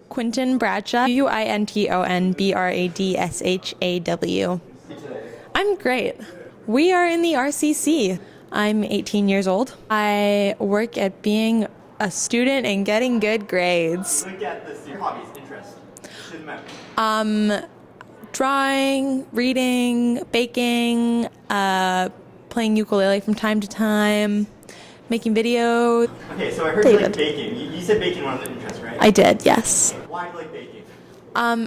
Quinton Bradshaw, Quintonbradshaw. I'm great. We are in the RCC. I'm 18 years old. I work at being a student and getting good grades. Look at this, your hobbies, interests. Drawing, reading, baking, playing ukulele from time to time, making videos. Okay, so I heard you like baking. You said baking one of the interests, right? I did, yes. Why do you like baking?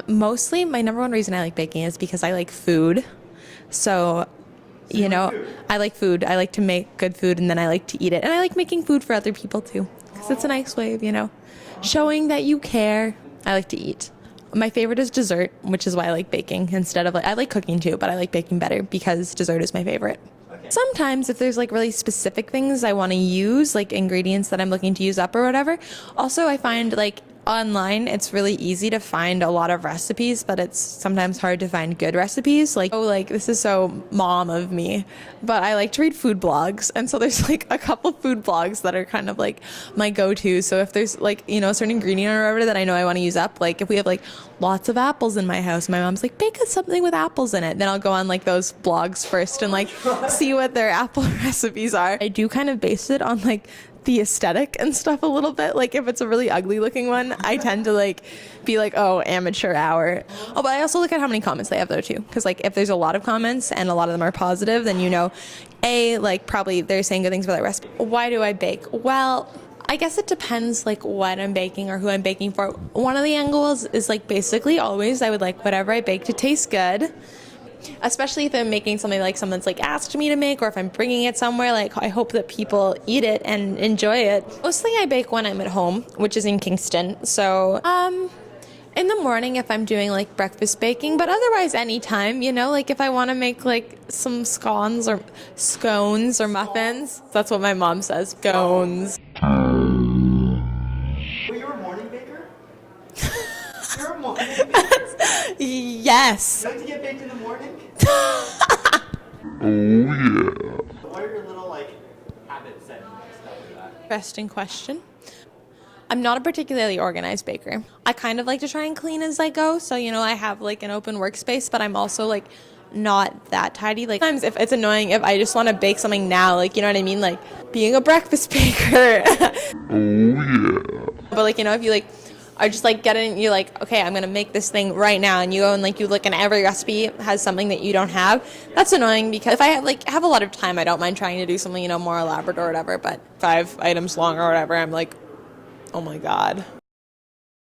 Mostly, my number one reason I like baking is because I like food. So, you know, I like food. I like to make good food, and then I like to eat it. And I like making food for other people, too, because it's a nice way of, showing that you care. I like to eat. My favorite is dessert, which is why I like baking instead of I like cooking too, but I like baking better because dessert is my favorite. Okay. Sometimes if there's really specific things I want to use, like ingredients that I'm looking to use up or whatever. Also, I find online, it's really easy to find a lot of recipes, but it's sometimes hard to find good recipes. This is so mom of me, but I like to read food blogs. And so there's a couple food blogs that are kind of my go-to. So if there's a certain ingredient or whatever that I know I want to use up, if we have lots of apples in my house, my mom's bake us something with apples in it. Then I'll go on those blogs first and see what their apple recipes are. I do kind of base it on the aesthetic and stuff a little bit. If it's a really ugly looking one, I tend to be oh, amateur hour. Oh, but I also look at how many comments they have though too, because if there's a lot of comments and a lot of them are positive, then probably they're saying good things about that recipe. Why do I bake? Well, I guess it depends what I'm baking or who I'm baking for. One of the angles is basically always I would like whatever I bake to taste good. Especially if I'm making something someone's asked me to make, or if I'm bringing it somewhere, I hope that people eat it and enjoy it. Mostly I bake when I'm at home, which is in Kingston. So, in the morning if I'm doing breakfast baking, but otherwise anytime, if I want to make some scones or muffins. That's what my mom says, scones. Well, you're a morning baker? You're a morning baker? Yes. You like to get baked in the morning? Oh yeah. What are your little habits and stuff like that? Interesting question. I'm not a particularly organized baker. I kind of like to try and clean as I go. So, I have an open workspace, but I'm also not that tidy. Sometimes if it's annoying if I just want to bake something now, you know what I mean? Being a breakfast baker. Oh yeah. But if you are just getting, you're okay, I'm gonna make this thing right now, and you go and you look and every recipe has something that you don't have. That's annoying because if I have a lot of time, I don't mind trying to do something more elaborate or whatever. But 5 items long or whatever, I'm oh my god.